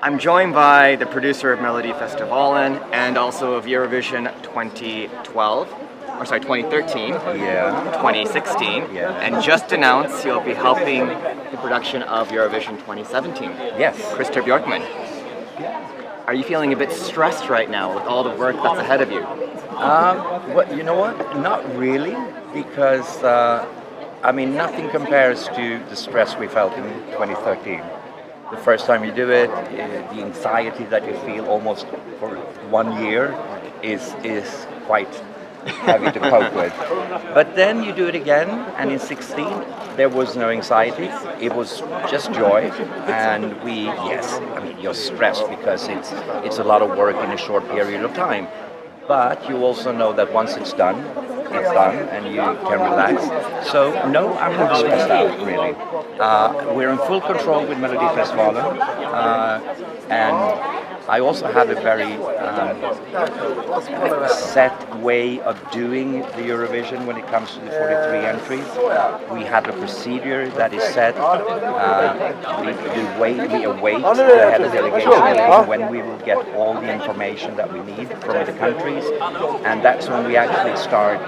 I'm joined by the producer of Meldoifestivalen and also of Eurovision 2013, Yeah. 2016, Yeah. and just announced you'll be helping the production of Eurovision 2017. Yes. Björkman. Are you feeling a bit stressed right now with all the work that's ahead of you? Well, you know what? Not really, because nothing compares to the stress we felt in 2013. The first time you do it, the anxiety that you feel almost for 1 year is quite heavy to cope with. But then you do it again, and in 16 there was no anxiety. It was just joy, and you're stressed because it's a lot of work in a short period of time. But you also know that once it's done, and you can relax. So no, I'm not stressed out really. We're in full control with Meldoifestivalen, and I also have a very set way of doing the Eurovision when it comes to the 43 entries. We have a procedure that is set. We await the head of delegation when we will get all the information that we need from the countries, and that's when we actually start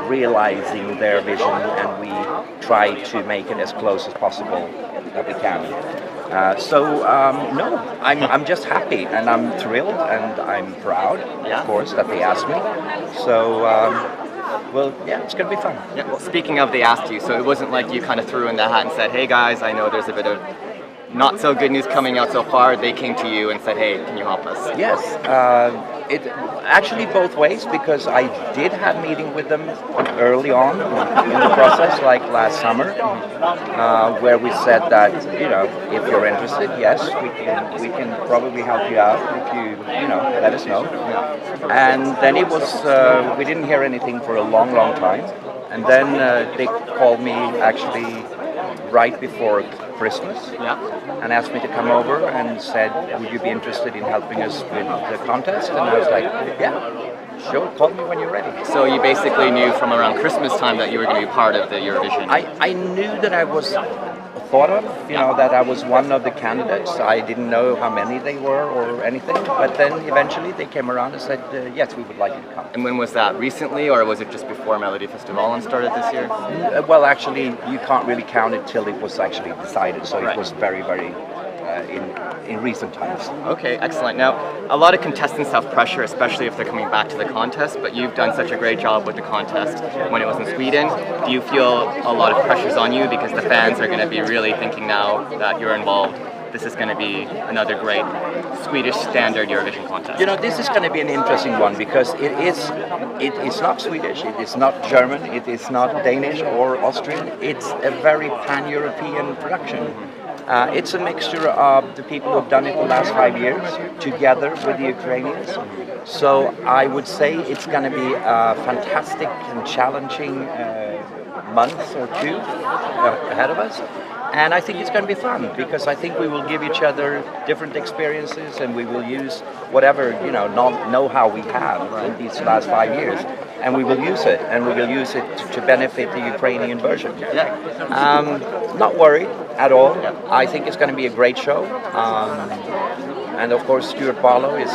realizing their vision, and we try to make it as close as possible that we can. No, I'm just happy, and I'm thrilled, and I'm proud, of course, that they asked me. So, it's going to be fun. Yeah, well, speaking of, they asked you, so it wasn't like you kind of threw in the hat and said, hey guys, I know there's a bit of not so good news coming out so far. They came to you and said, hey, can you help us? Yes, it actually both ways, because I did have a meeting with them early on in the process, like last summer, where we said that, if you're interested, yes, we can probably help you out if you let us know. And then it was, we didn't hear anything for a long time, and then they called me actually right before Christmas, and asked me to come over and said, would you be interested in helping us with the contest? And I was like, yeah, sure, call me when you're ready. So you basically knew from around Christmas time that you were going to be part of the Eurovision? I knew that I was thought of, that I was one of the candidates. I didn't know how many they were or anything, but then eventually they came around and said, yes, we would like you to come. And when was that? Recently, or was it just before Meldoifestivalen started this year? Well, actually, you can't really count it till it was actually decided, so it was very, very in recent times. Okay, excellent. Now, a lot of contestants have pressure, especially if they're coming back to the contest, but you've done such a great job with the contest when it was in Sweden. Do you feel a lot of pressures on you because the fans are going to be really thinking now that you're involved? This is going to be another great Swedish standard Eurovision contest. This is going to be an interesting one, because it is not Swedish, it is not German, it is not Danish or Austrian. It's a very pan-European production. It's a mixture of the people who have done it the last 5 years together with the Ukrainians. So I would say it's going to be a fantastic and challenging month or two ahead of us. And I think it's going to be fun, because I think we will give each other different experiences, and we will use whatever know-how we have in these last 5 years, and we will use it, and we will use it to benefit the Ukrainian version. Not worried at all. I think it's going to be a great show, and of course Stuart Barlow is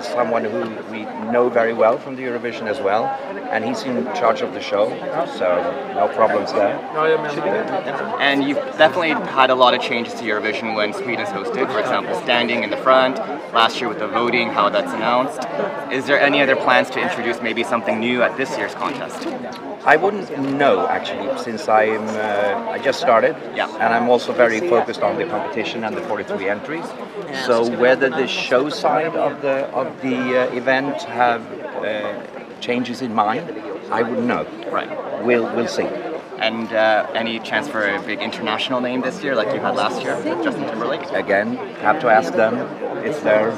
someone who we know very well from the Eurovision as well, and he's in charge of the show, so no problems there. And you've definitely had a lot of changes to Eurovision when Sweden's hosted, for example, standing in the front, last year with the voting, how that's announced. Is there any other plans to introduce maybe something new at this year's contest? I wouldn't know, actually, since I just started, and I'm also very focused on the competition and the 43 entries. So whether the show side of the event have changes in mind, I wouldn't know. Right. We'll see. And any chance for a big international name this year, like you had last year with Justin Timberlake? Again, have to ask them. It's their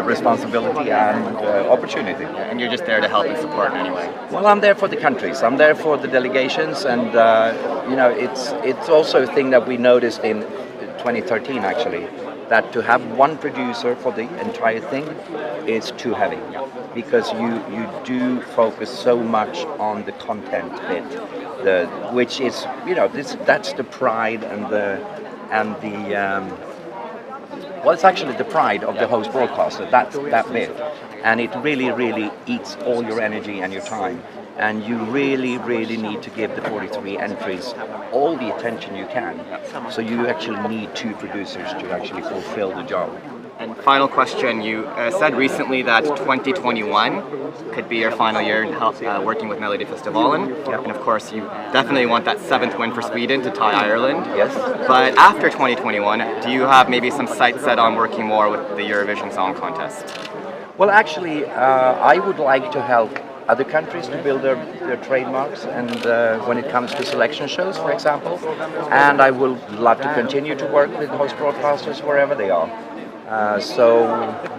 responsibility and opportunity. And you're just there to help and support in any way? Well, I'm there for the countries. I'm there for the delegations, and it's also a thing that we noticed in 2013 actually, that to have one producer for the entire thing is too heavy, because you do focus so much on the content bit, which is that's the pride and and the well, it's actually the pride of the host broadcaster. That's that bit, and it really eats all your energy and your time. And you really need to give the 43 entries all the attention you can. So you actually need 2 producers to actually fulfill the job. And final question, you said recently that 2021 could be your final year working with Meldoifestivalen. Yep. And of course you definitely want that 7th win for Sweden to tie Ireland. Yes. But after 2021, do you have maybe some sights set on working more with the Eurovision Song Contest? Well, actually, I would like to help other countries to build their trademarks, and when it comes to selection shows, for example, and I would love to continue to work with host broadcasters wherever they are. So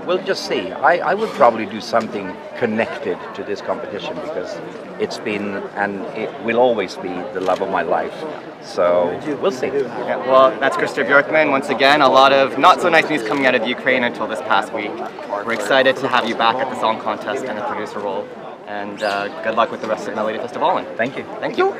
we'll just see. I would probably do something connected to this competition because it's been and it will always be the love of my life. So we'll see. Yeah, well, that's Björkman. Once again, a lot of not so nice news coming out of Ukraine until this past week. We're excited to have you back at the Song Contest in the producer role. And good luck with the rest of Meldoifestivalen. Thank you. Thank you.